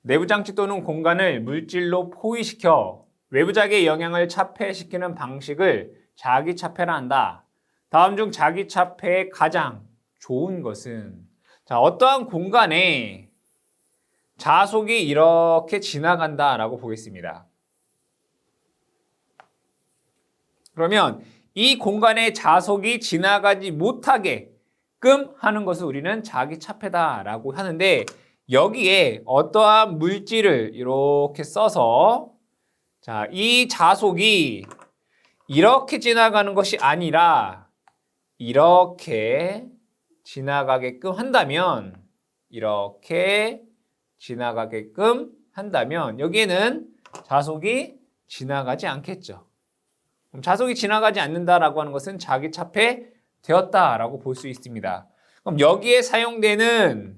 내부 장치 또는 공간을 물질로 포위시켜 외부작의 영향을 차폐시키는 방식을 자기차폐라 한다. 다음 중 자기차폐의 가장 좋은 것은 어떠한 공간에 자속이 이렇게 지나간다라고 보겠습니다. 그러면 이 공간에 자속이 지나가지 못하게끔 하는 것을 우리는 자기차폐다라고 하는데, 여기에 어떠한 물질을 이렇게 써서 이 자속이 이렇게 지나가는 것이 아니라 이렇게 지나가게끔 한다면, 이렇게 지나가게끔 한다면 여기에는 자속이 지나가지 않겠죠. 그럼 자속이 지나가지 않는다라고 하는 것은 자기차폐 되었다라고 볼 수 있습니다. 그럼 여기에 사용되는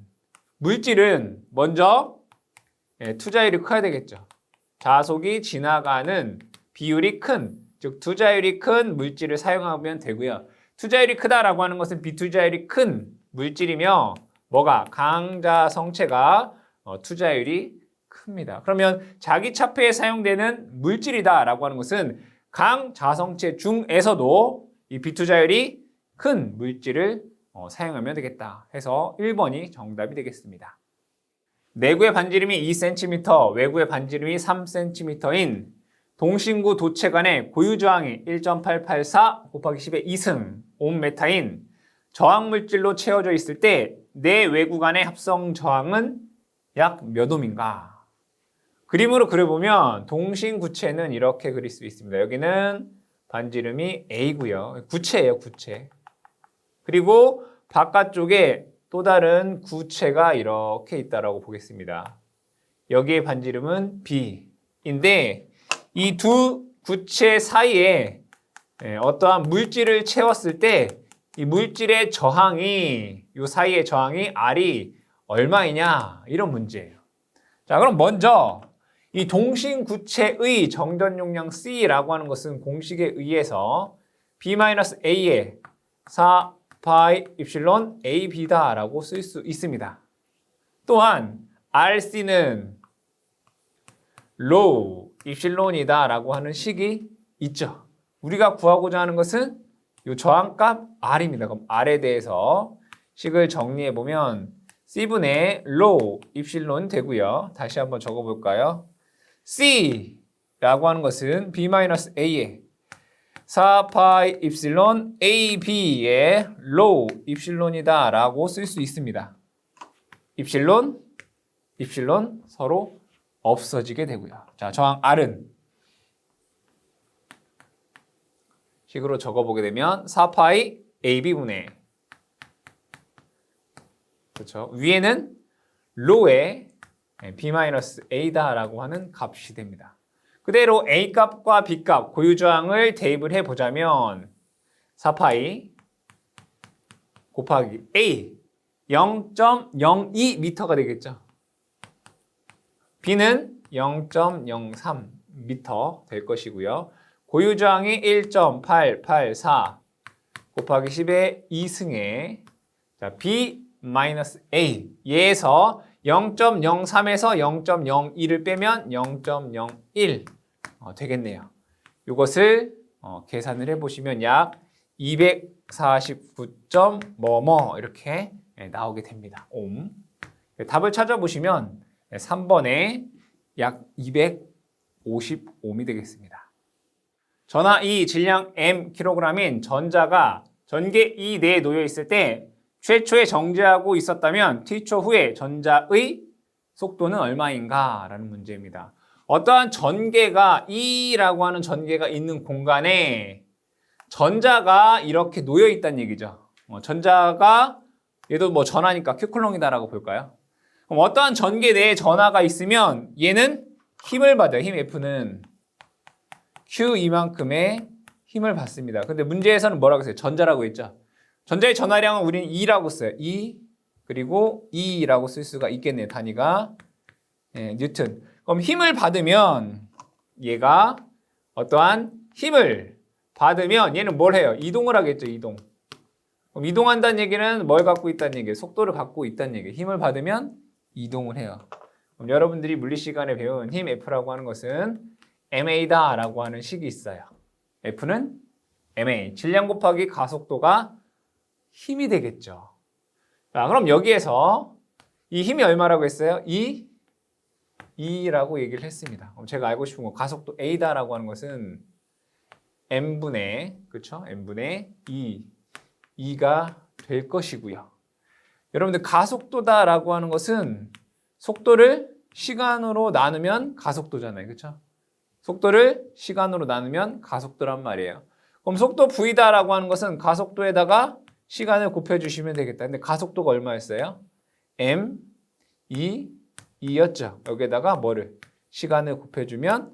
물질은 먼저 투자율이 커야 되겠죠. 자속이 지나가는 비율이 큰, 즉 투자율이 큰 물질을 사용하면 되고요. 투자율이 크다라고 하는 것은 비투자율이 큰 물질이며 뭐가 강자성체가 투자율이 큽니다. 그러면 자기차폐에 사용되는 물질이다라고 하는 것은 강자성체 중에서도 이 비투자율이 큰 물질을 사용하면 되겠다 해서 1번이 정답이 되겠습니다. 내구의 반지름이 2cm, 외구의 반지름이 3cm인 동신구 도체 간의 고유 저항이 1.884 곱하기 10의 2승 옴메타인 저항 물질로 채워져 있을 때 내 외구 간의 합성 저항은 약 몇 옴인가? 그림으로 그려보면 동신구체는 이렇게 그릴 수 있습니다. 여기는 반지름이 A고요. 구체예요, 구체. 그리고 바깥쪽에 또 다른 구체가 이렇게 있다라고 보겠습니다. 여기의 반지름은 B인데 이 두 구체 사이에 어떠한 물질을 채웠을 때 이 물질의 저항이, 이 사이의 저항이 R이 얼마이냐, 이런 문제예요. 자, 그럼 먼저 이 동신구체의 정전 용량 C라고 하는 것은 공식에 의해서 B-A에 4파이 입실론 AB다라고 쓸 수 있습니다. 또한 RC는 로우 입실론이다라고 하는 식이 있죠. 우리가 구하고자 하는 것은 이 저항값 R입니다. 그럼 R에 대해서 식을 정리해 보면 C분의 로우 입실론 되고요. 다시 한번 적어볼까요? C라고 하는 것은 B-A에 4파이 입실론 AB의 로우 입실론이다 라고 쓸 수 있습니다. 입실론, 입실론 서로 없어지게 되고요. 자, 저항 R은 식으로 적어보게 되면 4파이 AB분의, 그렇죠, 위에는 로우의 B-A다라고 하는 값이 됩니다. 그대로 A값과 B값 고유저항을 대입을 해보자면 4파이 곱하기 A 0.02m가 되겠죠. B는 0.03m 될 것이고요. 고유저항이 1.884 곱하기 10의 2승에 B-A 얘에서 0.03에서 0.02를 빼면 0.01 되겠네요. 이것을 계산을 해보시면 약 249.뭐뭐 이렇게 나오게 됩니다. 옴. 답을 찾아보시면 3번에 약 250옴이 되겠습니다. 전하 E 질량 M kg인 전자가 전개 E 내에 놓여 있을 때 최초에 정지하고 있었다면 T초 후에 전자의 속도는 얼마인가? 라는 문제입니다. 어떠한 전개가 E라고 하는 전개가 있는 공간에 전자가 이렇게 놓여 있다는 얘기죠. 전자가 얘도 뭐 전하니까 Q쿨롱이다라고 볼까요? 그럼 어떠한 전개 내에 전하가 있으면 얘는 힘을 받아요. 힘 F는 Q 이만큼의 힘을 받습니다. 근데 문제에서는 뭐라고 했어요? 전자라고 했죠. 전자의 전하량은 우리는 E라고 써요. E 그리고 E라고 쓸 수가 있겠네요. 단위가 뉴턴. 그럼 힘을 받으면 얘가 어떠한 힘을 받으면 얘는 뭘 해요? 이동을 하겠죠. 이동. 그럼 이동한다는 얘기는 뭘 갖고 있다는 얘기예요? 속도를 갖고 있다는 얘기예요. 힘을 받으면 이동을 해요. 그럼 여러분들이 물리 시간에 배운 힘 F라고 하는 것은 ma다라고 하는 식이 있어요. F는 ma, 질량 곱하기 가속도가 힘이 되겠죠. 자, 그럼 여기에서 이 힘이 얼마라고 했어요? 2라고 얘기를 했습니다. 그럼 제가 알고 싶은 건 가속도 a다라고 하는 것은 m분의, 그렇죠? m분의 2가 될 것이고요. 여러분들 가속도다라고 하는 것은 속도를 시간으로 나누면 가속도잖아요. 그렇죠? 속도를 시간으로 나누면 가속도란 말이에요. 그럼 속도 v다라고 하는 것은 가속도에다가 시간을 곱해주시면 되겠다. 근데 가속도가 얼마였어요? m, 2였죠. 여기에다가 뭐를? 시간을 곱해주면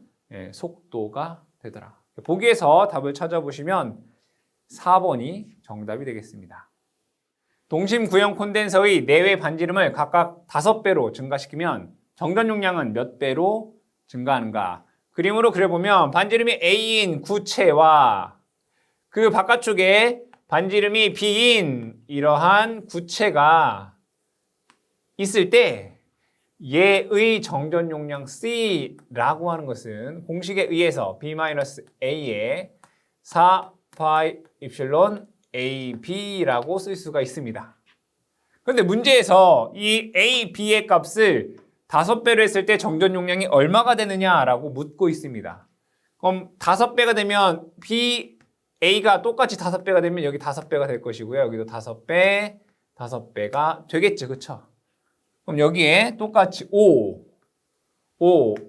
속도가 되더라. 보기에서 답을 찾아보시면 4번이 정답이 되겠습니다. 동심 구형 콘덴서의 내외 반지름을 각각 5배로 증가시키면 정전 용량은 몇 배로 증가하는가? 그림으로 그려보면 반지름이 A인 구체와 그 바깥쪽에 반지름이 B인 이러한 구체가 있을 때 얘의 정전 용량 C라고 하는 것은 공식에 의해서 B-A에 4파이 입실론 AB라고 쓸 수가 있습니다. 그런데 문제에서 이 A, B의 값을 5배로 했을 때 정전 용량이 얼마가 되느냐라고 묻고 있습니다. 그럼 5배가 되면 B, A가 똑같이 5배가 되면 여기 5배가 될 것이고요. 여기도 5배가 되겠죠. 그쵸? 그럼 여기에 똑같이 5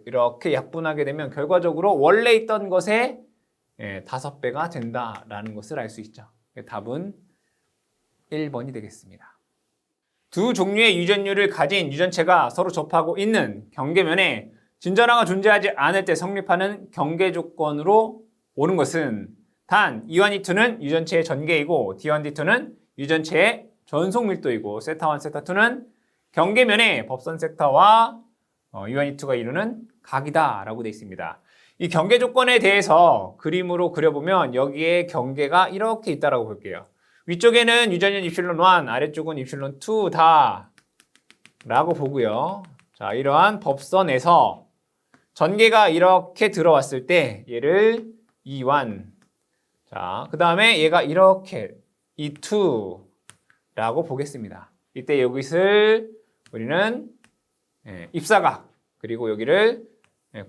이렇게 약분하게 되면 결과적으로 원래 있던 것에 5배가 된다라는 것을 알 수 있죠. 답은 1번이 되겠습니다. 두 종류의 유전율을 가진 유전체가 서로 접하고 있는 경계면에 진전화가 존재하지 않을 때 성립하는 경계 조건으로 오는 것은 단 E1, E2는 유전체의 전개이고 D1, D2는 유전체의 전속 밀도이고 세타1, 세타2는 경계면에 법선 세타와 E1, E2가 이루는 각이다라고 되어 있습니다. 이 경계 조건에 대해서 그림으로 그려보면 여기에 경계가 이렇게 있다라고 볼게요. 위쪽에는 유전율 입실론 1, 아래쪽은 입실론 2다 라고 보고요. 자, 이러한 법선에서 전개가 이렇게 들어왔을 때 얘를 E1, 자, 그 다음에 얘가 이렇게 E2라고 보겠습니다. 이때 여기를 우리는 입사각, 그리고 여기를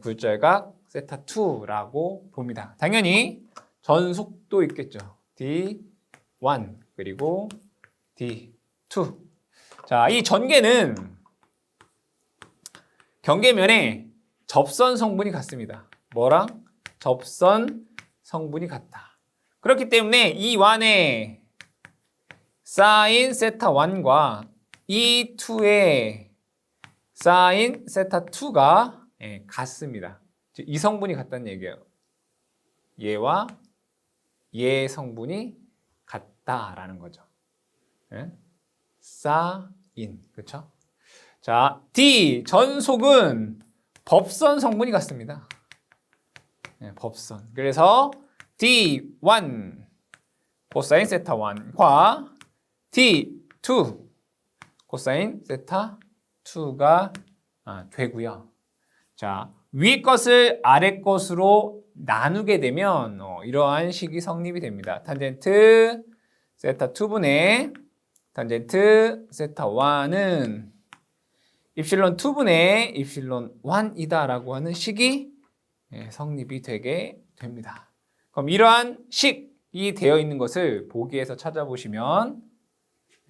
굴절각 세타2라고 봅니다. 당연히 전속도 있겠죠. D1 그리고 D2. 자, 이 전개는 경계면에 접선 성분이 같습니다. 뭐랑? 접선 성분이 같다. 그렇기 때문에 이 1의 사인 세타1과 이 2의 사인 세타2가 같습니다. 즉, 이 성분이 같다는 얘기예요. 얘와 얘 성분이 같다라는 거죠. 사인, 그렇죠? 자, D 전속은 법선 성분이 같습니다. 법선. 그래서 D1 코사인 세타 1과 D2 코사인 세타 2가 되고요. 자, 위 것을 아래 것으로 나누게 되면 이러한 식이 성립이 됩니다. 탄젠트 세타 2분의 탄젠트 세타 1은 입실론 2분의 입실론 1이다 라고 하는 식이 성립이 되게 됩니다. 그럼 이러한 식이 되어 있는 것을 보기에서 찾아보시면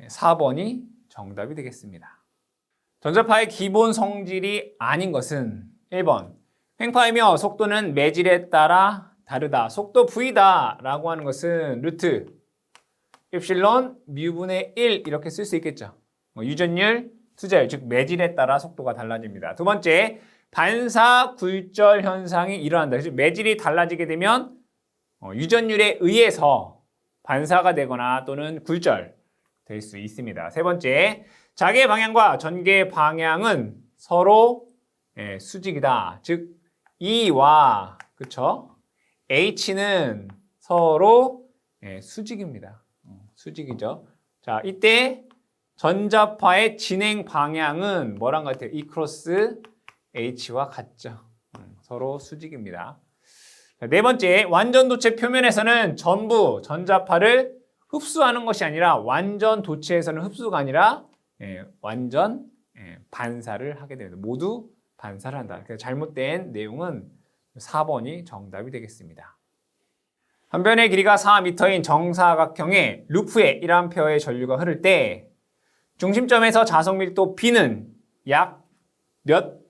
4번이 정답이 되겠습니다. 전자파의 기본 성질이 아닌 것은 1번 횡파이며 속도는 매질에 따라 다르다. 속도 V다 라고 하는 것은 루트 입실론 뮤분의 1 이렇게 쓸 수 있겠죠. 유전율, 투자율, 즉 매질에 따라 속도가 달라집니다. 두 번째, 반사 굴절 현상이 일어난다. 즉 매질이 달라지게 되면 유전율에 의해서 반사가 되거나 또는 굴절 될 수 있습니다. 세 번째, 자개 방향과 전개 방향은 서로 수직이다. 즉 E와 그쵸? H는 서로 수직입니다. 수직이죠. 자, 이때 전자파의 진행 방향은 뭐랑 같아요? E 크로스 H와 같죠. 서로 수직입니다. 네 번째, 완전도체 표면에서는 전부 전자파를 흡수하는 것이 아니라 완전 도체에서는 흡수가 아니라 완전 반사를 하게 됩니다. 모두 반사를 한다. 그래서 잘못된 내용은 4번이 정답이 되겠습니다. 한 변의 길이가 4m인 정사각형의 루프에 1A의 전류가 흐를 때 중심점에서 자석 밀도 B는 약 몇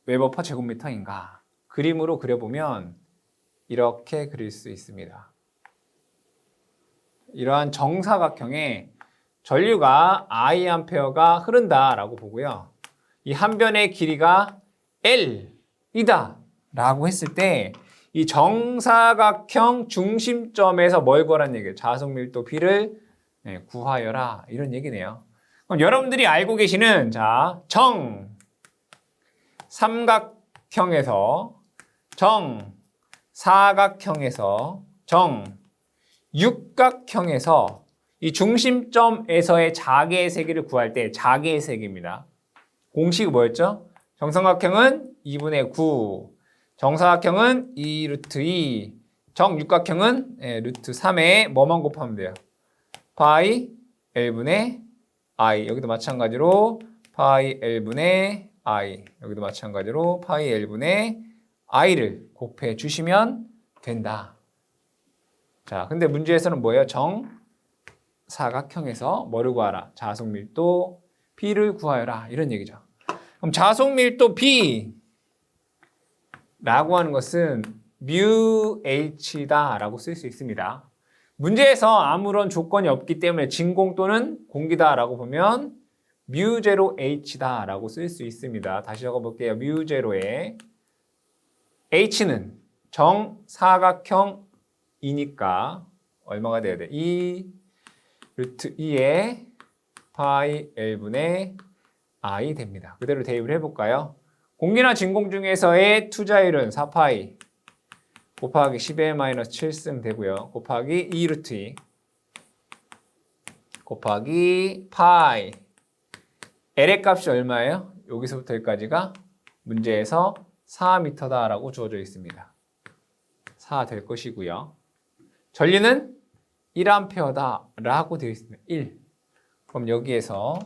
웨버/per 제곱미터인가? 그림으로 그려보면 이렇게 그릴 수 있습니다. 이러한 정사각형에 전류가 Iampere가 흐른다라고 보고요. 이 한 변의 길이가 L이다 라고 했을 때 이 정사각형 중심점에서 뭘 구하라는 얘기예요? 자석 밀도 B를 구하여라 이런 얘기네요. 그럼 여러분들이 알고 계시는 삼각형에서 사각형에서 육각형에서 이 중심점에서의 자개의 세기를 구할 때 자개의 세기입니다. 공식이 뭐였죠? 정삼각형은 2분의 9, 정사각형은 2 루트 2, 정육각형은 루트 3에 뭐만 곱하면 돼요? 파이 L분의 I. 여기도 마찬가지로 파이 L분의 I. 여기도 마찬가지로 파이 L분의 I를 곱해 주시면 된다. 자, 근데 문제에서는 뭐예요? 정사각형에서 뭐를 구하라? 자석 밀도 B를 구하여라. 이런 얘기죠. 그럼 자석 밀도 B 라고 하는 것은 mu h다 라고 쓸 수 있습니다. 문제에서 아무런 조건이 없기 때문에 진공 또는 공기다 라고 보면 mu 제로 h다 라고 쓸 수 있습니다. 다시 적어볼게요. mu 제로에 h는 정사각형이니까 얼마가 돼야 돼? 2 루트 2에 파이 L분의 I 됩니다. 그대로 대입을 해볼까요? 공기나 진공 중에서의 투자율은 4파이 곱하기 10의-7승 되고요. 곱하기 2 루트 2 곱하기 파이 L의 값이 얼마예요? 여기서부터 여기까지가 문제에서 4m다 라고 주어져 있습니다. 4 될 것이고요. 전류는 1A다 라고 되어 있습니다. 1. 그럼 여기에서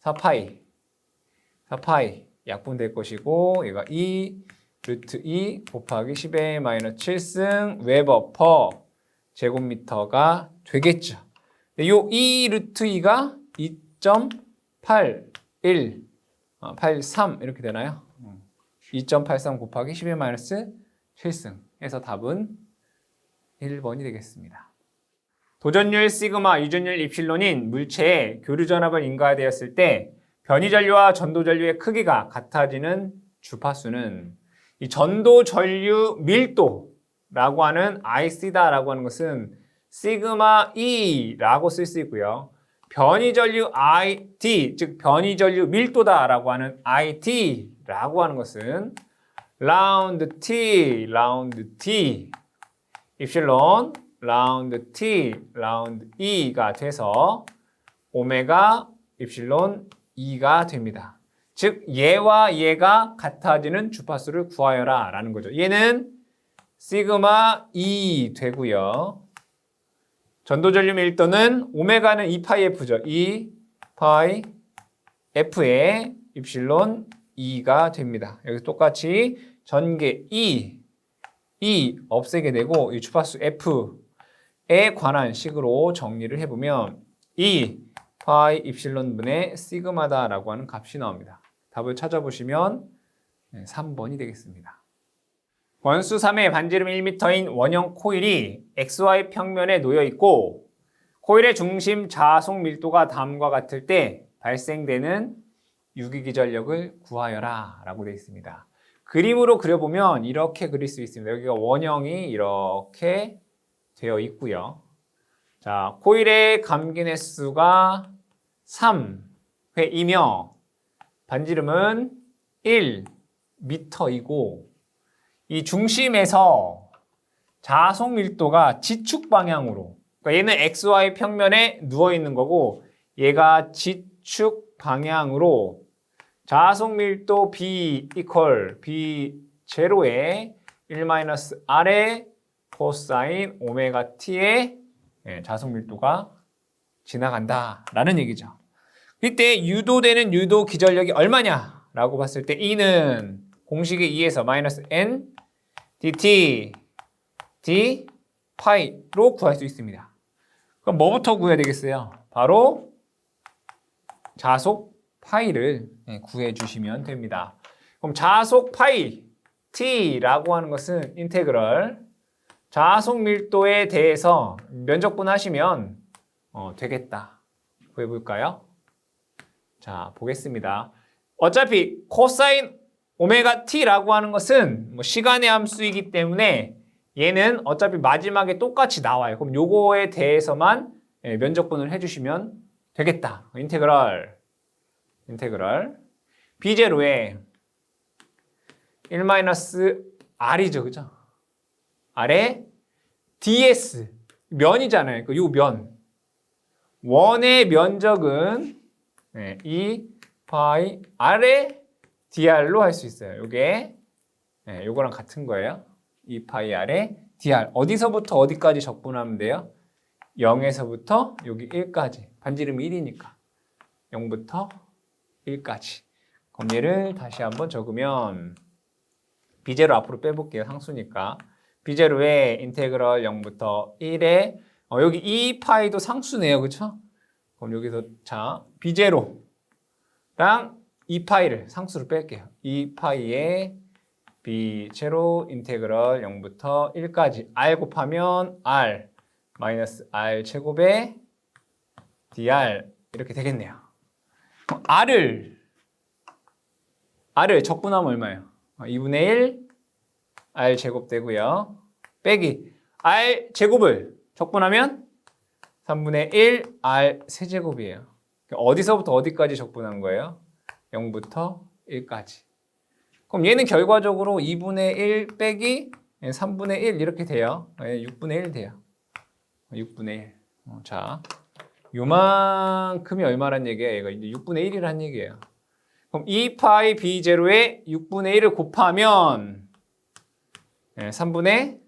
4파이 약분될 것이고 얘가 2 루트 2 곱하기 10의-7승 웨버 퍼 제곱미터가 되겠죠. 이 2 루트 2가 2.83 이렇게 되나요? 2.83 곱하기 10의-7승 해서 답은 1번이 되겠습니다. 도전율 시그마, 유전율 입실론인 물체에 교류전압을 인가되었을 때 변이전류와 전도전류의 크기가 같아지는 주파수는 이 전도전류 밀도라고 하는 IC다라고 하는 것은 시그마 E라고 쓸 수 있고요. 변이전류 IT, 즉 변이전류 밀도다라고 하는 IT라고 하는 것은 라운드 T, 입실론, 라운드 T, 라운드 E가 돼서 오메가 입실론 E가 됩니다. 즉 얘와 얘가 같아지는 주파수를 구하여라 라는 거죠. 얘는 시그마 E 되고요. 전도전류 밀도는 오메가는 2파이 F죠. 2파이 F의 입실론 E가 됩니다. 여기 똑같이 전개 E 없애게 되고 이 주파수 F에 관한 식으로 정리를 해보면 E 파이 입실론 분의 시그마다라고 하는 값이 나옵니다. 답을 찾아보시면 3번이 되겠습니다. 원수 3의 반지름 1m인 원형 코일이 XY 평면에 놓여 있고 코일의 중심 자속 밀도가 다음과 같을 때 발생되는 유기기전력을 구하여라 라고 되어 있습니다. 그림으로 그려보면 이렇게 그릴 수 있습니다. 여기가 원형이 이렇게 되어 있고요. 자, 코일의 감긴 횟수가 3회이며 반지름은 1m이고 이 중심에서 자속 밀도가 지축 방향으로, 그러니까 얘는 XY 평면에 누워 있는 거고 얘가 지축 X축 방향으로 자속 밀도 B 이퀄 B 제로에 1-R의 코사인 오메가 T의 자속 밀도가 지나간다라는 얘기죠. 이때 유도되는 유도 기전력이 얼마냐라고 봤을 때 E는 공식의 2에서 마이너스 N dt d 파이로 구할 수 있습니다. 그럼 뭐부터 구해야 되겠어요? 바로 자속 파이를 구해 주시면 됩니다. 그럼 자속 파이 t라고 하는 것은 인테그럴 자속 밀도에 대해서 면적분 하시면 되겠다. 구해볼까요? 자, 보겠습니다. 어차피 코사인 오메가 t라고 하는 것은 시간의 함수이기 때문에 얘는 어차피 마지막에 똑같이 나와요. 그럼 요거에 대해서만 면적분을 해주시면 되겠다. 인테그럴 B제로에 1-R이죠. 그죠? R에 ds 면이잖아요. 요 면. 원의 면적은 2 파이 R의 dr로 할 수 있어요. 요게 요거랑 같은 거예요. 2 파이 R의 dr. 어디서부터 어디까지 적분하면 돼요? 0에서부터 여기 1까지. 반지름이 1이니까. 0부터 1까지. 그럼 얘를 다시 한번 적으면 B제로 앞으로 빼볼게요. 상수니까. B제로의 인테그럴 0부터 1에 여기 2파이도 상수네요. 그쵸? 그럼 여기서 자 B제로랑 2파이를 상수로 뺄게요. 2파이에 B제로 인테그럴 0부터 1까지 R 곱하면 R 마이너스 R 제곱에 dr 이렇게 되겠네요. R을 적분하면 얼마예요? 2분의 1 R 제곱 되고요. 빼기 R 제곱을 적분하면 3분의 1 R 세제곱이에요. 어디서부터 어디까지 적분한 거예요? 0부터 1까지. 그럼 얘는 결과적으로 2분의 1 빼기 3분의 1 이렇게 돼요. 6분의 1 돼요. 6분의 1. 자, 요만큼이 얼마란 얘기예요? 얘가 이제 6분의 1이란 얘기예요. 그럼 2파이 B0에 6분의 1을 곱하면 3분의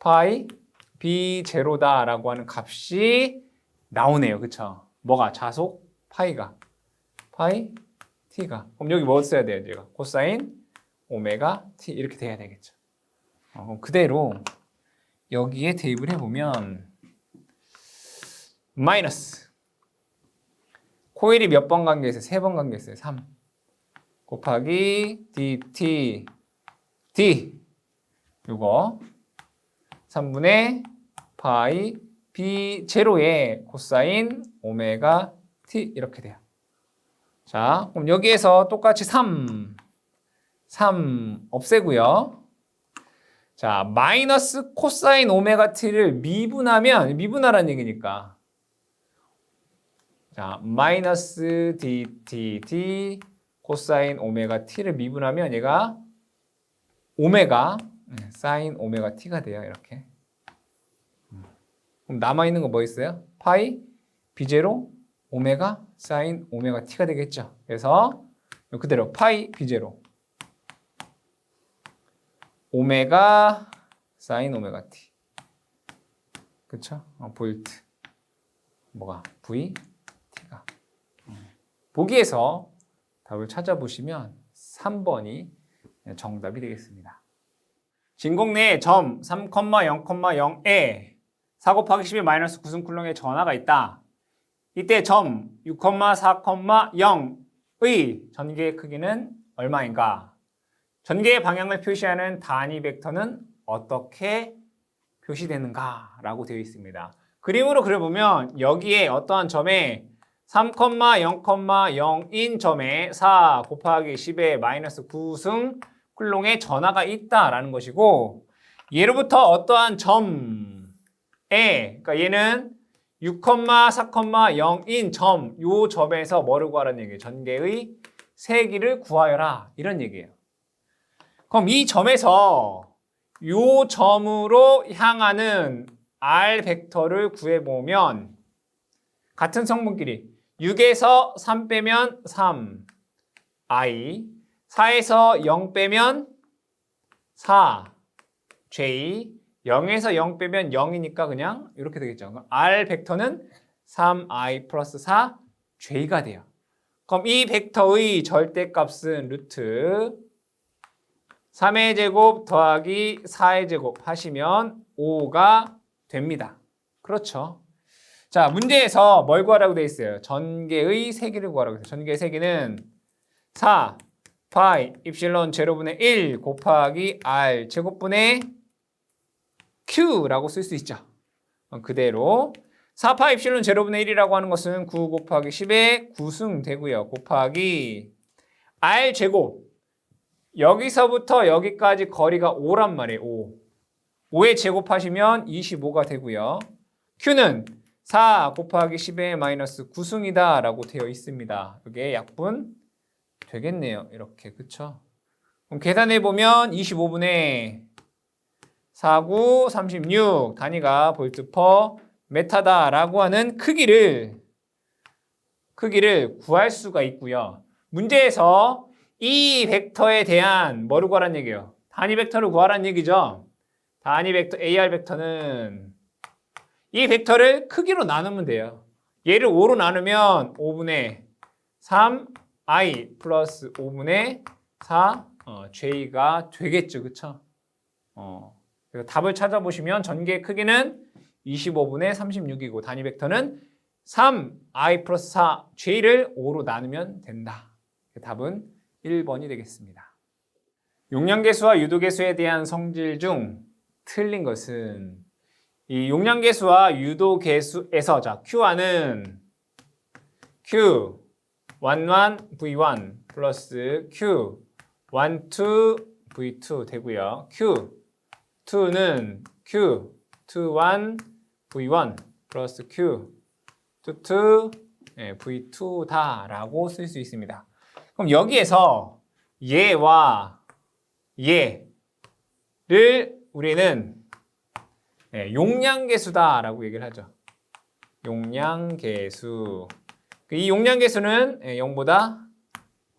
파이 B0다라고 하는 값이 나오네요. 그쵸? 뭐가? 자속 파이가. 파이 T가. 그럼 여기 뭐 써야 돼요? 제가 코사인 오메가 T 이렇게 돼야 되겠죠. 그럼 그대로 여기에 대입을 해보면 마이너스 코일이 몇 번 관계있어요? 3번 관계있어요. 3 곱하기 dt d 요거 3분의 파이 B0의 코사인 오메가 T 이렇게 돼요. 자, 그럼 여기에서 똑같이 3 없애고요. 자, 마이너스 코사인 오메가 T를 미분하면 미분하라는 얘기니까 자, 마이너스 dt 코사인 오메가 T를 미분하면 얘가 오메가 사인 오메가 T가 돼요. 이렇게. 그럼 남아있는 거 뭐 있어요? 파이 B0 오메가 사인 오메가 T가 되겠죠. 그래서 그대로 파이 B0 오메가 사인 오메가 T. 그쵸? 볼트. 뭐가? V T가. 보기에서 답을 찾아보시면 3번이 정답이 되겠습니다. 진공 내에 점 3,0,0에 4 곱하기 11 마이너스 9승쿨롱의 전하가 있다. 이때 점 6,4,0의 전개의 크기는 얼마인가? 전개의 방향을 표시하는 단위 벡터는 어떻게 표시되는가? 라고 되어 있습니다. 그림으로 그려보면 여기에 어떠한 점에 3,0,0인 점에 4 곱하기 10의 마이너스 9승 쿨롱의 전하가 있다라는 것이고 예로부터 어떠한 점에 그러니까 얘는 6,4,0인 점, 요 점에서 뭐를 구하라는 얘기예요? 전개의 세기를 구하여라 이런 얘기예요. 그럼 이 점에서 요 점으로 향하는 R 벡터를 구해보면 같은 성분끼리 6에서 3 빼면 3, I. 4에서 0 빼면 4, J. 0에서 0 빼면 0이니까 그냥 이렇게 되겠죠. 그럼 R 벡터는 3I 플러스 4, J가 돼요. 그럼 이 벡터의 절대값은 루트 3의 제곱 더하기 4의 제곱 하시면 5가 됩니다. 그렇죠. 자, 문제에서 뭘 구하라고 되어 있어요? 전개의 세기를 구하라고 되어 있어요. 전개의 세기는 4 파이 입실론 제로분의 1 곱하기 R 제곱분의 Q라고 쓸 수 있죠. 그대로 4파 입실론 제로분의 1이라고 하는 것은 9 곱하기 10의 9승 되고요. 곱하기 R 제곱. 여기서부터 여기까지 거리가 5란 말이에요. 5. 5의 제곱하시면 25가 되고요. Q는 4 곱하기 10의 마이너스 9승이다 라고 되어 있습니다. 이게 약분 되겠네요. 이렇게. 그쵸? 그럼 계산해보면 25분의 49, 36 단위가 볼트 퍼 메타다라고 하는 크기를 구할 수가 있고요. 문제에서 이 벡터에 대한 뭐를 구하라는 얘기예요? 단위 벡터를 구하라는 얘기죠. 단위 벡터 AR 벡터는 이 벡터를 크기로 나누면 돼요. 얘를 5로 나누면 5분의 3I 플러스 5분의 4 J가 되겠죠. 그쵸? 그래서 답을 찾아보시면 전개의 크기는 25분의 36이고 단위 벡터는 3I 플러스 4 J를 5로 나누면 된다. 답은 1번이 되겠습니다. 용량계수와 유도계수에 대한 성질 중 틀린 것은 이 용량계수와 유도계수에서 자 Q1은 Q 11 V1 플러스 Q 12 V2 되고요. Q2는 Q 21 V1 플러스 Q 22 V2다라고 쓸 수 있습니다. 그럼 여기에서 얘와 얘를 우리는 용량계수다라고 얘기를 하죠. 용량계수. 이 용량계수는 0보다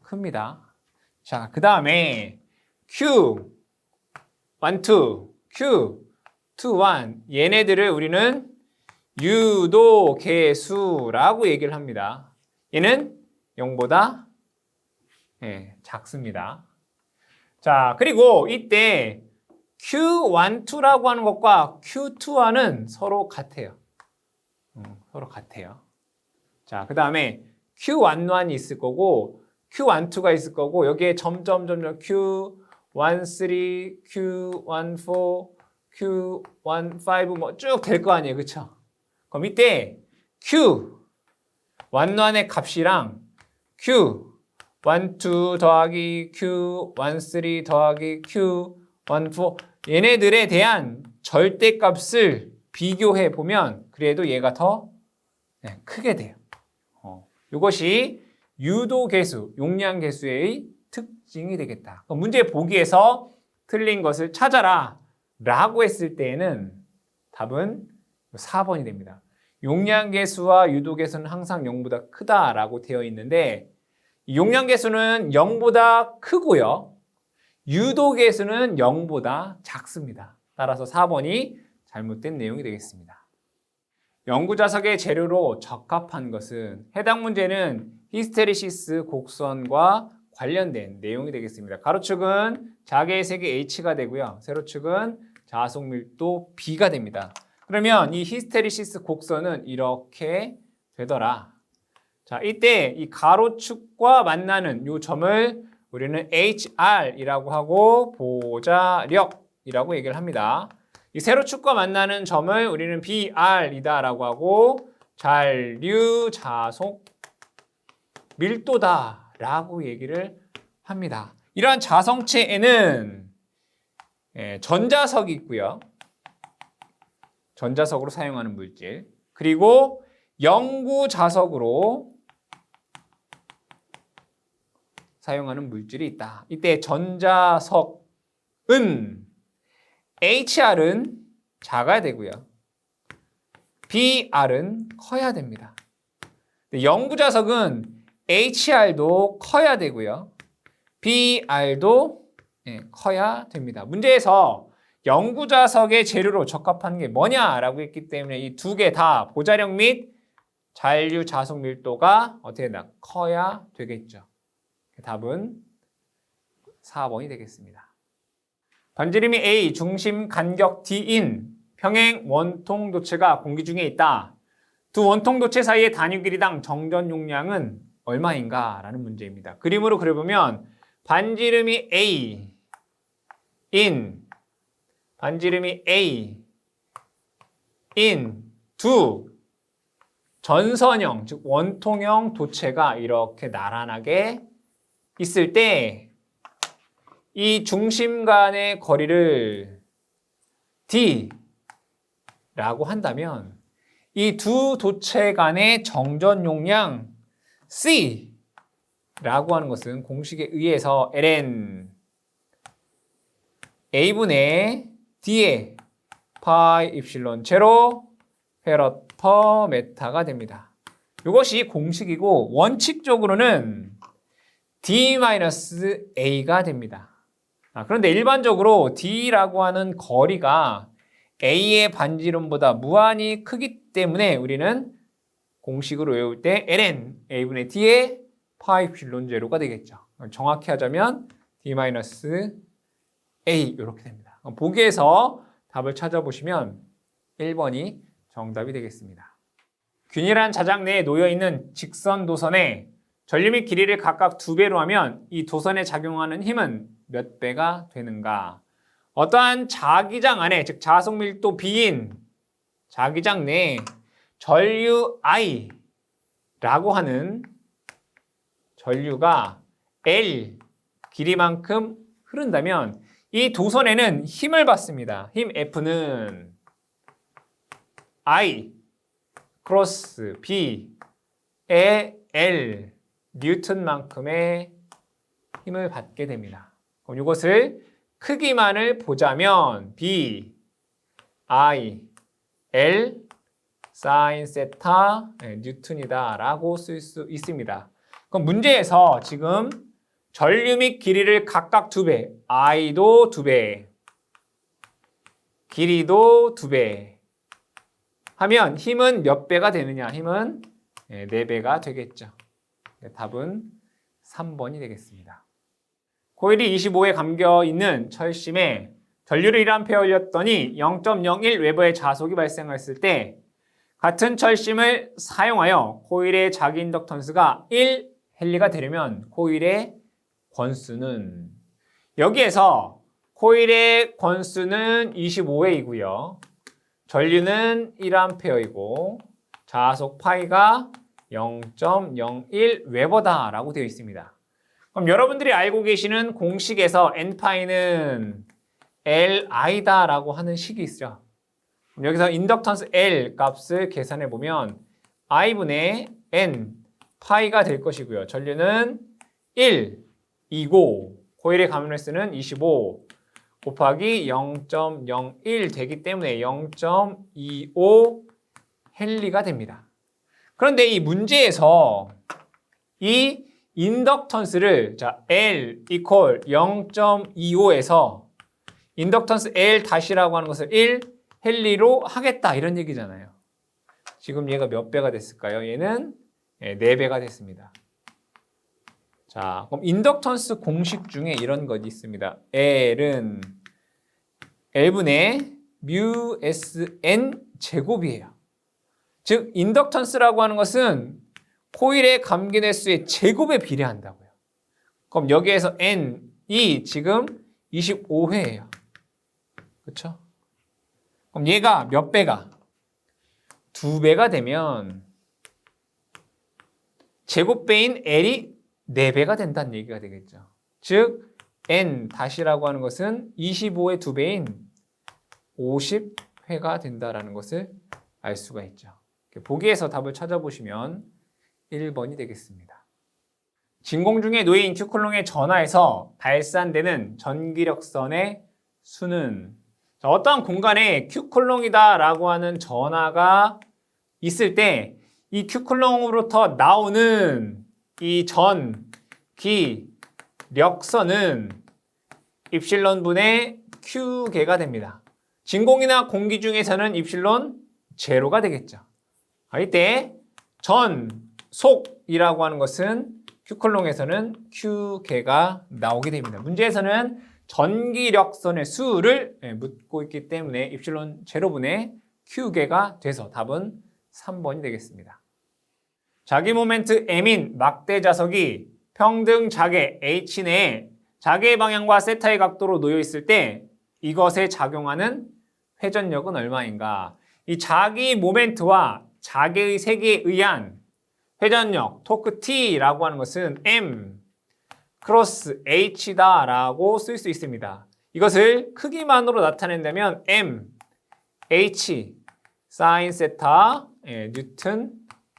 큽니다. 자, 그 다음에 Q12, Q21 얘네들을 우리는 유도계수라고 얘기를 합니다. 얘는 0보다 작습니다. 자, 그리고 이때 Q12라고 하는 것과 Q2와는 서로 같아요. 서로 같아요. 자, 그 다음에 Q11이 있을 거고 Q12가 있을 거고 여기에 점점 Q13, Q14, Q15 뭐 쭉 될 거 아니에요. 그쵸? 그럼 이때 Q11의 값이랑 Q12 더하기 Q13 더하기 Q14 얘네들에 대한 절대값을 비교해 보면 그래도 얘가 더 크게 돼요. 이것이 유도계수, 용량계수의 특징이 되겠다. 문제 보기에서 틀린 것을 찾아라 라고 했을 때에는 답은 4번이 됩니다. 용량계수와 유도계수는 항상 0보다 크다라고 되어 있는데 용량계수는 0보다 크고요. 유도계수는 0보다 작습니다. 따라서 4번이 잘못된 내용이 되겠습니다. 연구자석의 재료로 적합한 것은 해당 문제는 히스테리시스 곡선과 관련된 내용이 되겠습니다. 가로축은 자개의 세기 H가 되고요. 세로축은 자속 밀도 B가 됩니다. 그러면 이 히스테리시스 곡선은 이렇게 되더라. 자, 이때 이 가로축과 만나는 이 점을 우리는 HR이라고 하고 보자력이라고 얘기를 합니다. 이 세로축과 만나는 점을 우리는 BR이다라고 하고 잔류 자속 밀도다라고 얘기를 합니다. 이러한 자성체에는 전자석이 있고요. 전자석으로 사용하는 물질. 그리고 영구자석으로 사용하는 물질이 있다. 이때 전자석은 HR은 작아야 되고요. BR은 커야 됩니다. 영구자석은 HR도 커야 되고요. BR도 커야 됩니다. 문제에서 영구자석의 재료로 적합한 게 뭐냐라고 했기 때문에 이 두 개 다 보자력 및 잔류 자석 밀도가 어떻게 된다? 커야 되겠죠. 답은 4번이 되겠습니다. 반지름이 A, 중심 간격 D인 평행 원통 도체가 공기 중에 있다. 두 원통 도체 사이의 단위 길이당 정전 용량은 얼마인가? 라는 문제입니다. 그림으로 그려보면 반지름이 A in 두 전선형, 즉 원통형 도체가 이렇게 나란하게 있을 때 이 중심 간의 거리를 D라고 한다면 이 두 도체 간의 정전 용량 C라고 하는 것은 공식에 의해서 ln A분의 D의 파이 입실론 제로 페럿 퍼 메타가 됩니다. 이것이 공식이고 원칙적으로는 D-A가 됩니다. 그런데 일반적으로 D라고 하는 거리가 A의 반지름보다 무한히 크기 때문에 우리는 공식으로 외울 때 ln A분의 D의 파이 입실론 제로가 되겠죠. 정확히 하자면 D-A 이렇게 됩니다. 보기에서 답을 찾아보시면 1번이 정답이 되겠습니다. 균일한 자작 내에 놓여있는 직선 도선에 전류 및 길이를 각각 2배로 하면 이 도선에 작용하는 힘은 몇 배가 되는가? 어떠한 자기장 안에, 즉 자석 밀도 B인 자기장 내에 전류 I라고 하는 전류가 L 길이만큼 흐른다면 이 도선에는 힘을 받습니다. 힘 F는 I 크로스 B에 L 뉴턴만큼의 힘을 받게 됩니다. 그럼 이것을 크기만을 보자면 B, I, L 사인 세타 뉴턴이다 라고 쓸 수 있습니다. 그럼 문제에서 지금 전류 및 길이를 각각 2배, I도 2배, 길이도 2배 하면 힘은 몇 배가 되느냐? 힘은 4배가 되겠죠. 답은 3번이 되겠습니다. 코일이 25에 감겨 있는 철심에 전류를 1A 올렸더니 0.01 웨버의 자속이 발생했을 때 같은 철심을 사용하여 코일의 자기 인덕턴스가 1 헨리가 되려면 코일의 권수는 여기에서 코일의 권수는 25회이고요. 전류는 1A이고 자속 파이가 0.01 웨버다라고 되어 있습니다. 그럼 여러분들이 알고 계시는 공식에서 N파이는 Li다라고 하는 식이 있죠. 그럼 여기서 인덕턴스 L 값을 계산해 보면 I분의 N 파이가 될 것이고요. 전류는 1, 2고 코일의 가면횟수는 25 곱하기 0.01 되기 때문에 0.25 헨리가 됩니다. 그런데 이 문제에서 이 인덕턴스를 L 이퀄 0.25에서 인덕턴스 L 다시라고 하는 것을 1 헨리로 하겠다 이런 얘기잖아요. 지금 얘가 몇 배가 됐을까요? 얘는 4배가 됐습니다. 자, 그럼 인덕턴스 공식 중에 이런 것이 있습니다. L은 L분의 뮤 SN 제곱이에요. 즉 인덕턴스라고 하는 것은 코일의 감긴 횟수의 제곱에 비례한다고요. 그럼 여기에서 N이 지금 25회예요. 그렇죠? 그럼 얘가 몇 배가? 2배가 되면 제곱배인 L이 4배가 된다는 얘기가 되겠죠. 즉 N 다시라고 하는 것은 25의 2배인 50회가 된다는 것을 알 수가 있죠. 보기에서 답을 찾아보시면 1번이 되겠습니다. 진공 중에 놓인 Q쿨롱의 전하에서 발산되는 전기력선의 수는 어떠한 공간에 Q쿨롱이다 라고 하는 전하가 있을 때 이 Q쿨롱으로부터 나오는 이 전기력선은 입실론분의 Q개가 됩니다. 진공이나 공기 중에서는 입실론 제로가 되겠죠. 이때 전속이라고 하는 것은 Q쿨롱에서는 Q개가 나오게 됩니다. 문제에서는 전기력선의 수를 묻고 있기 때문에 입실론 제로분의 Q개가 돼서 답은 3번이 되겠습니다. 자기 모멘트 M인 막대 자석이 평등 자개 H 내에 자개의 방향과 세타의 각도로 놓여 있을 때 이것에 작용하는 회전력은 얼마인가? 이 자기 모멘트와 자개의 세기에 의한 회전력, 토크 T라고 하는 것은 M 크로스 H다라고 쓸 수 있습니다. 이것을 크기만으로 나타낸다면 M, H, 사인 세타, 뉴튼,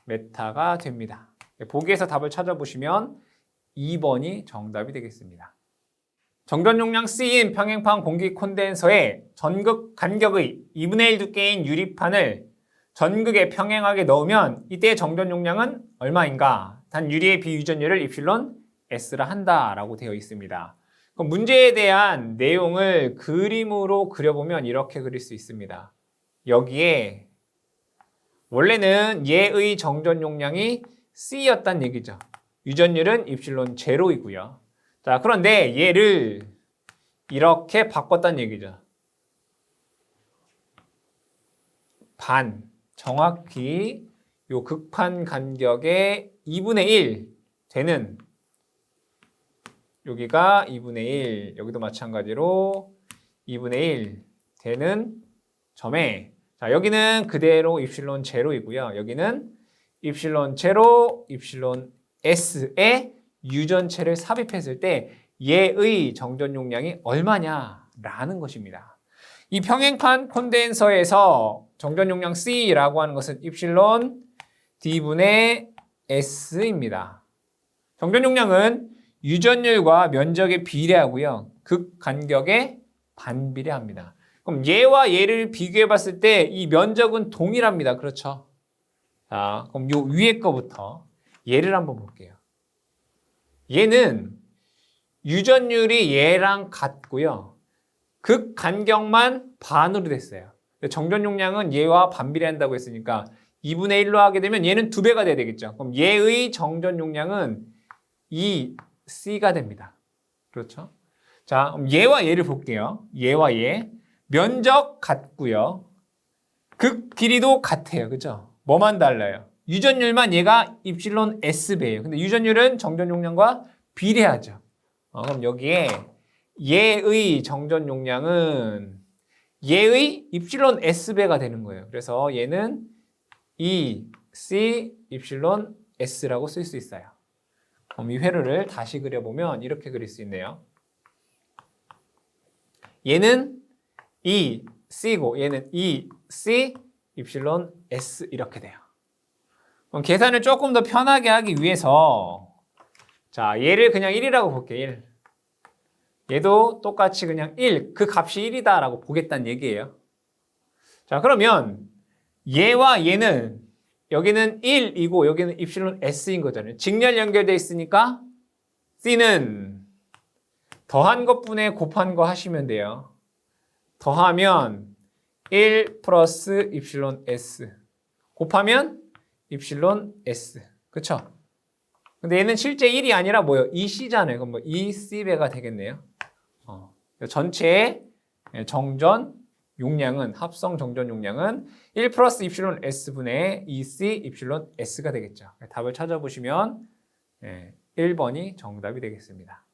메타가 됩니다. 보기에서 답을 찾아보시면 2번이 정답이 되겠습니다. 정전 용량 C인 평행판 공기 콘덴서에 전극 간격의 2분의 1 두께인 유리판을 전극에 평행하게 넣으면 이때 정전 용량은 얼마인가? 단 유리의 비유전율을 입실론 S라 한다라고 되어 있습니다. 그럼 문제에 대한 내용을 그림으로 그려보면 이렇게 그릴 수 있습니다. 여기에 원래는 얘의 정전 용량이 C였단 얘기죠. 유전율은 입실론 제로이고요. 자, 그런데 얘를 이렇게 바꿨단 얘기죠. 반, 정확히 요 극판 간격의 2분의 1 되는, 여기가 2분의 1, 여기도 마찬가지로 2분의 1 되는 점에, 자, 여기는 그대로 입실론 제로이고요. 여기는 입실론 제로, 입실론 S에 유전체를 삽입했을 때 얘의 정전 용량이 얼마냐라는 것입니다. 이 평행판 콘덴서에서 정전 용량 C라고 하는 것은 입실론 D분의 S입니다. 정전 용량은 유전율과 면적에 비례하고요. 극 간격에 반비례합니다. 그럼 얘와 얘를 비교해 봤을 때 이 면적은 동일합니다. 그렇죠? 자, 그럼 요 위에 거부터 얘를 한번 볼게요. 얘는 유전율이 얘랑 같고요. 극 간격만 반으로 됐어요. 정전 용량은 얘와 반비례한다고 했으니까 2분의 1로 하게 되면 얘는 2배가 돼야 되겠죠. 그럼 얘의 정전 용량은 2C가 됩니다. 그렇죠? 자, 그럼 얘와 얘를 볼게요. 얘와 얘. 면적 같고요. 극 길이도 같아요. 그죠? 뭐만 달라요? 유전율만 얘가 입실론 S배예요. 근데 유전율은 정전 용량과 비례하죠. 그럼 여기에 얘의 정전 용량은 얘의 입실론 S배가 되는 거예요. 그래서 얘는 EC 입실론 S라고 쓸 수 있어요. 그럼 이 회로를 다시 그려보면 이렇게 그릴 수 있네요. 얘는 EC고 얘는 EC 입실론 S 이렇게 돼요. 그럼 계산을 조금 더 편하게 하기 위해서 자, 얘를 그냥 1이라고 볼게요. 1. 얘도 똑같이 그냥 1, 그 값이 1이다라고 보겠다는 얘기예요. 자, 그러면 얘와 얘는 여기는 1이고 여기는 입실론 S인 거잖아요. 직렬 연결되어 있으니까 C는 더한 것분에 곱한 거 하시면 돼요. 더하면 1 플러스 입실론 S 곱하면 입실론 S. 그쵸? 근데 얘는 실제 1이 아니라 뭐예요? 2C잖아요. 그럼 뭐 2C배가 되겠네요. 전체의 정전 용량은, 합성 정전 용량은 1 플러스 입실론 S분의 2C 입실론 S가 되겠죠. 답을 찾아보시면 1번이 정답이 되겠습니다.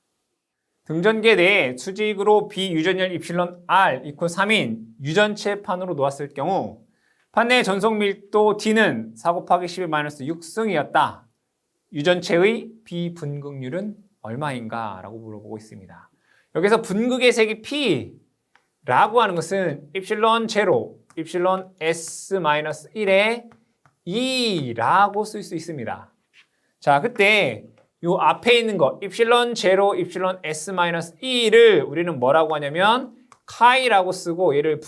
등전계 내에 수직으로 비유전열 입실론 R 이퀄 3인 유전체 판으로 놓았을 경우 판 내 전속 밀도 D는 4 곱하기 11 마이너스 6승이었다. 유전체의 비분극률은 얼마인가? 라고 물어보고 있습니다. 여기서 분극의 색이 P라고 하는 것은 입실론 제로, 입실론 S-1에 2라고 쓸 수 있습니다. 자, 그때 요 앞에 있는 거 입실론 제로, 입실론 S-2를 우리는 뭐라고 하냐면 카이라고 쓰고 얘를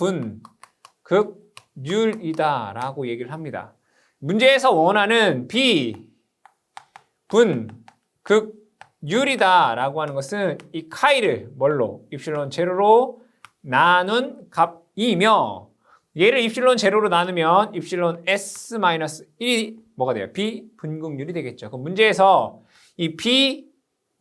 분극률이다 라고 얘기를 합니다. 문제에서 원하는 B 분극율이다라고 하는 것은 이 카이를 뭘로? 입실론 제로로 나눈 값이며 얘를 입실론 제로로 나누면 입실론 S-1이 뭐가 돼요? B 분극률이 되겠죠. 그럼 문제에서 이 B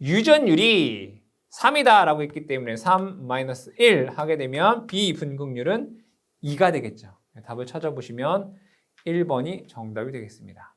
유전율이 3이다 라고 했기 때문에 3-1 하게 되면 B 분극률은 2가 되겠죠. 답을 찾아보시면 1번이 정답이 되겠습니다.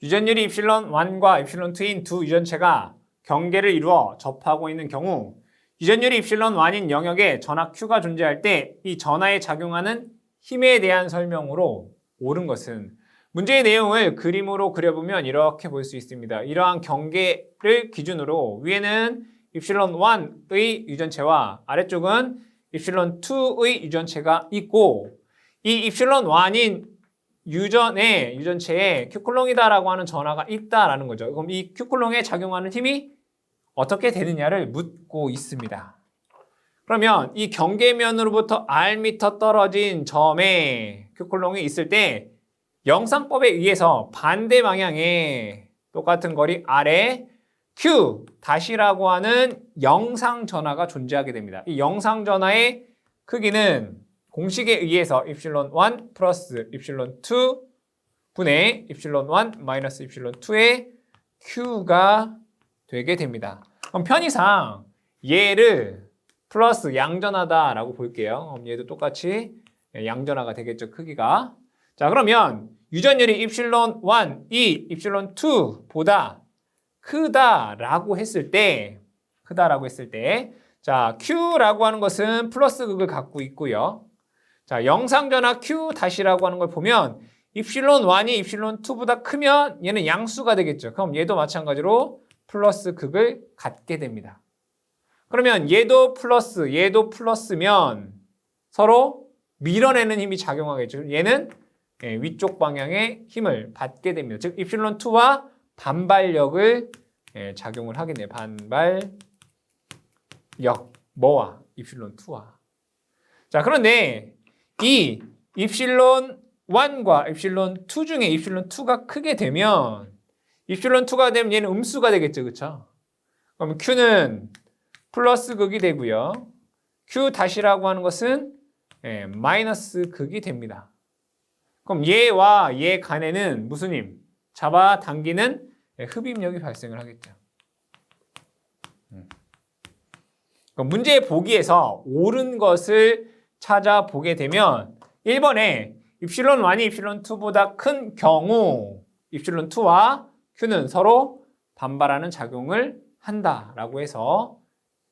유전율이 입실론 1과 입실론 2인 두 유전체가 경계를 이루어 접하고 있는 경우 유전율이 입실론 1인 영역에 전하 Q가 존재할 때 이 전하에 작용하는 힘에 대한 설명으로 옳은 것은 문제의 내용을 그림으로 그려보면 이렇게 볼 수 있습니다. 이러한 경계를 기준으로 위에는 입실론 1의 유전체와 아래쪽은 입실론 2의 유전체가 있고 이 입실론 1인 유전체에 Q클롱이다라고 하는 전하가 있다라는 거죠. 그럼 이 Q클롱에 작용하는 힘이 어떻게 되느냐를 묻고 있습니다. 그러면 이 경계면으로부터 Rm 떨어진 점에 Q클롱이 있을 때 영상법에 의해서 반대 방향에 똑같은 거리 R에 Q 다시라고 하는 영상 전하가 존재하게 됩니다. 이 영상 전하의 크기는 공식에 의해서 입실론 1 플러스 입실론 2 분의 입실론 1 마이너스 입실론 2의 Q가 되게 됩니다. 그럼 편의상 얘를 플러스 양전하다라고 볼게요. 그럼 얘도 똑같이 양전하가 되겠죠, 크기가. 자, 그러면 유전율이 입실론 1이 입실론 2보다 크다라고 했을 때 자, Q라고 하는 것은 플러스 극을 갖고 있고요. 자, 영상전하 Q 다시라고 하는 걸 보면 입실론 1이 입실론 2보다 크면 얘는 양수가 되겠죠. 그럼 얘도 마찬가지로 플러스 극을 갖게 됩니다. 그러면 얘도 플러스면 서로 밀어내는 힘이 작용하겠죠. 얘는 위쪽 방향의 힘을 받게 됩니다. 즉 입실론 2와 반발력을 작용을 하게 돼요. 반발력 뭐와? 입실론 2와. 자, 그런데 이 입실론 1과 입실론 2 중에 입실론 2가 크게 되면 입실론 2가 되면 얘는 음수가 되겠죠. 그렇죠? 그럼 Q는 플러스 극이 되고요. Q 다시라고 하는 것은 마이너스 극이 됩니다. 그럼 얘와 얘 간에는 무슨 힘? 잡아당기는 흡입력이 발생을 하겠죠. 그럼 문제 보기에서 옳은 것을 찾아보게 되면 1번에 입실론 1이 입실론 2보다 큰 경우 입실론 2와 Q는 서로 반발하는 작용을 한다라고 해서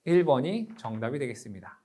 1번이 정답이 되겠습니다.